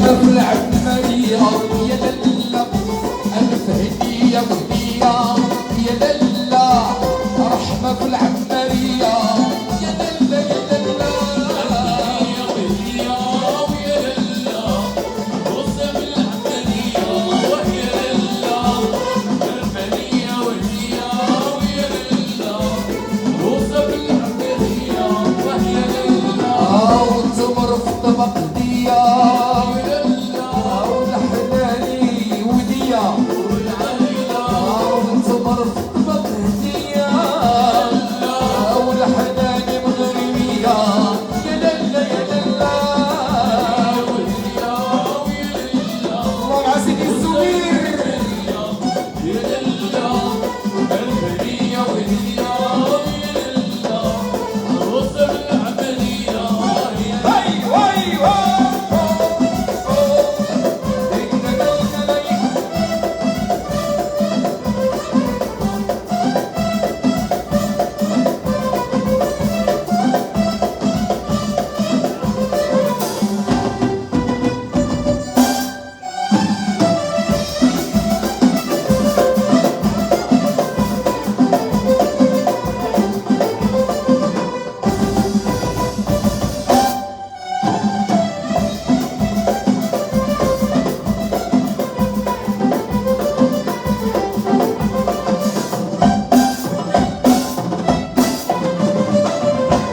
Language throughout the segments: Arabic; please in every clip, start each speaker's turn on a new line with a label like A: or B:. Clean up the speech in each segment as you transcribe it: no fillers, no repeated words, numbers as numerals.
A: في العمرية يا للا ألف هدية وهدية يا للا رحمة في العمرية يا للا يا للا
B: هدية وهدية ويا للا وصة بالعمرية وهي للا ألف هدية وهدية ويا للا وصة بالعمرية وهي للا
A: والتمر في طبق هدية والحلالي ودية والتمر في طبق هدية والحلالي مغربية يا للا يا للا الله مع سيدي الزوير
B: يا للا الهدية وهدية ويا للا وصة بالعمرية
A: هاي هاي هاي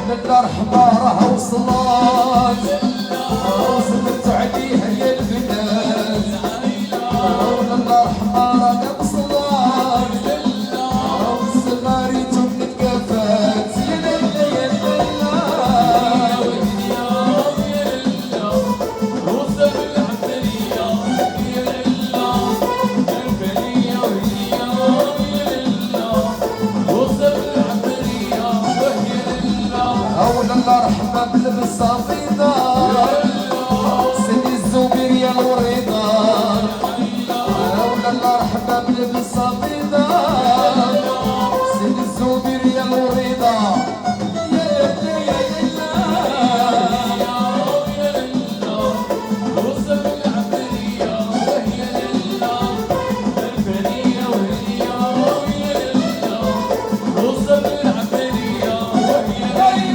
A: لله رحمة وصلات وصلت عليها يا البنات ولله رحمة وصلات والصغاريت من الكافات يا للا يا للا
B: وهدية ويا للا وصة بالعمرية يا للا الهدية وهدية ويا للا وصة بالعمرية وهي للا
A: ولله رحمة بالبسة بيضاء سيدي الزبير يا الوريضة ولله رحمة بالبسة بيضاء سيدي الزبير يا الوريضة يا للا يا للا
B: ويا للا وصة بالعمرية وهي للا الهدية وهدية ويا للا وصة بالعمرية وهي للا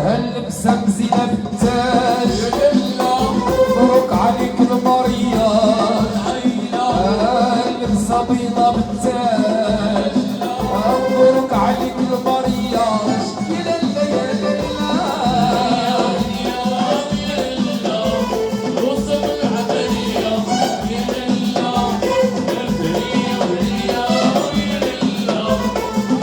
A: هاللبسة مزينة بالتاج
B: يا للا
A: مبروك عليك المارية
B: العيلة
A: هاللبسة بيضة بالتاج مبروك عليك المارية يا للا يا للا
B: ويا للا وصة بالعمرية يا للا الهدية وهدية ويا للا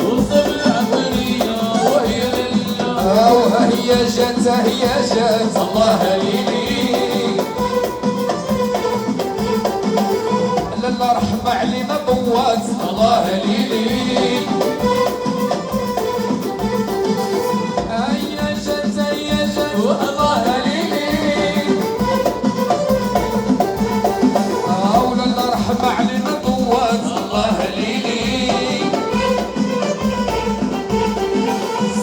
B: وصة بالعمرية وهي للا
A: وها هي جات هي جات الله ليلي لله رحمة علينا ضوات الله ليلي هيا جات هيا جات الله ليلي ولله رحمة علينا ضوات الله ليلي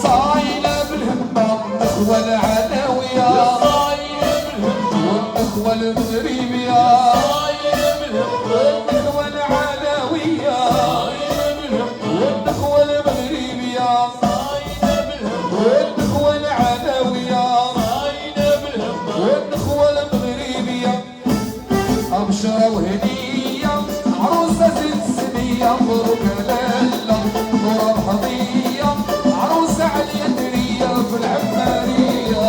A: صايلة بالهمة الأخوة العلوية
B: صايلة بالهمة
A: والأخوة المغربية
B: صايلة بالهمة
A: والأخوة العلوية
B: صايلة بالهمة
A: والأخوة المغربية
B: صايلة بالهمة
A: والأخوة العلوية
B: صايلة بالهمة
A: والأخوة المغربية أبشرة وهدية عروسة زين سنية مبروك لالا نورة بحضية عروسة عليا درية في العمارية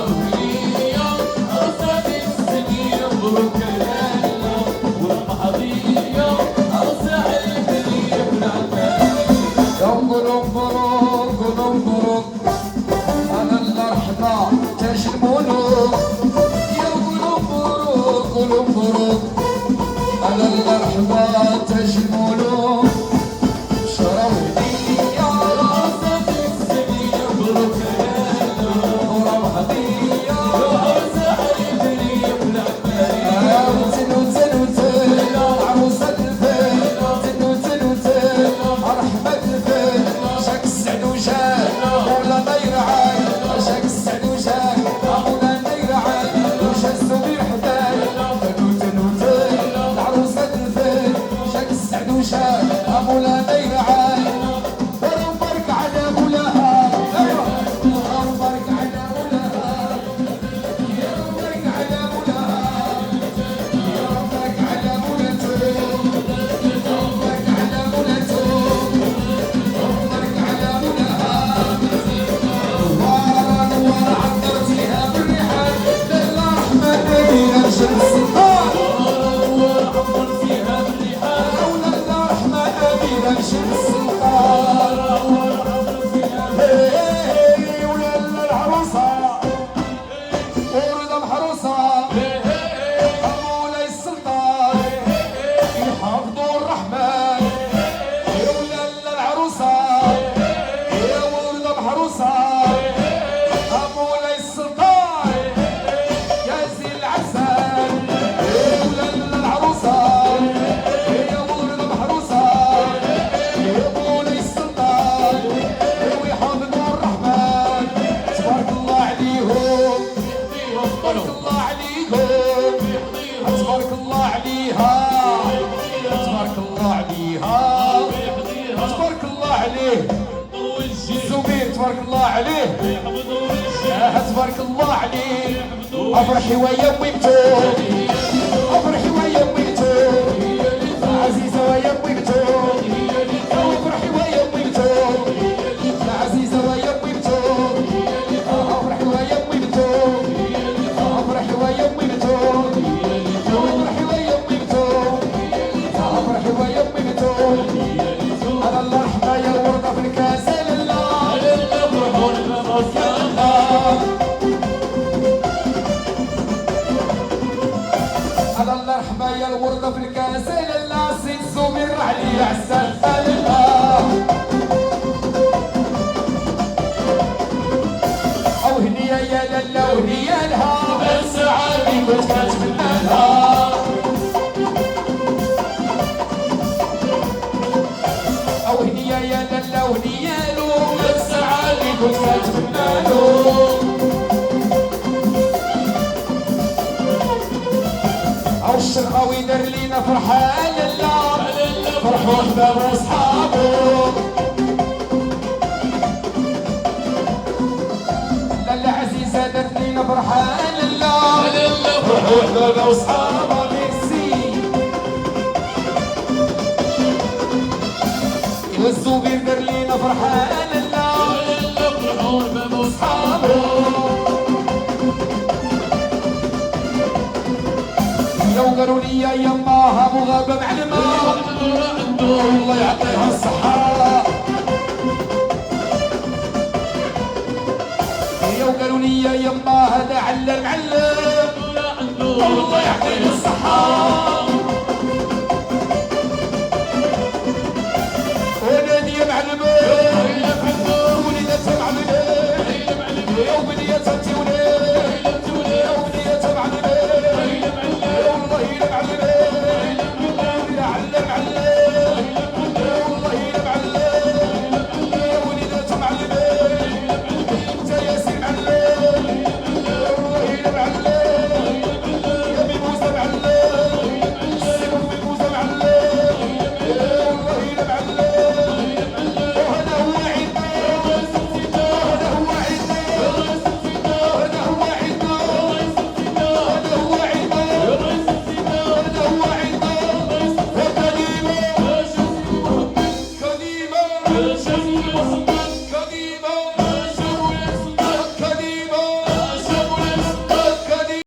B: هدية عروسة السنين مبروك ليلة والمحضية عروسة عليها
A: تاج الملوك شراو هدية
B: عروسة السنية مبروك
A: وراو هدية
B: عروسة حيدري بالعمارية
A: وتن وتن وتن عروسة الفن تن وتن وتن رحمة الفن جاك السعد وجاك مولانا يرعاك جاك السعد وجاك مولانا يرعاك وجا الزبير حداك تن وتن وتن عروسة الفن جاك السعد وجاك مولانا يرعاك وربك على مولاها وربك على مولاها يا ربك على مولاها يا ربك على مولته ربك على مولته ربك على مولها نوار عطرتيها بالريحان لله رحمن نبينا مشى السلطان
B: وعمر فيها بالريحان
A: لولا الله رحمن نبينا مشى السلطان
B: وعمر فيها
A: ولا العروسه ورد الحروسه مولاي السلطان يحافظوا الرحمن يا ولا العروسه يا ولد الحروسه مولاي السلطان يا زي العسل يا ولا العروسه يا ولد الحروسه يا مولاي السلطان ويحافظوا الرحمن تبارك الله عليهم تبارك الله عليهم تبارك الله عليها تبارك الله عليها تبارك الله عليه الزبير تبارك الله عليه تبارك الله عليه افرحي ويا ويبتو افرحي ويا ويبتو عزيزه ويا ويبتو افرحي ويا ويبتو عزيزه ويا ويبتو افرحي ويا ويبتو افرحي ويا ويبتو افرحي ويا ويبتو افرحي ويا ويبتو على الله حمايه الورده في الكاس لله على الله حمايه الورده في الكاس لله سيد زمير علي عسال لله او هنيه يا لاله وهنيه لها
B: بس عادي كنت
A: كتمنى لها او هنيه يا لاله وهنيه له
B: بس عادي
A: كنت كتمنى له او الشرقاوي دار لينا فرحان لله فرحوا احباب واصحابه لاله عزيزه دارت لينا فرحان لله فرحوا احباب واصحابه ميرسي والزبير دار لينا فرحان لله لو قالوا لي يا يماها مغابة معلمة الله يعطيها الصحة لو قالوا لي يا يماها ده علم الله يعطيه الصحة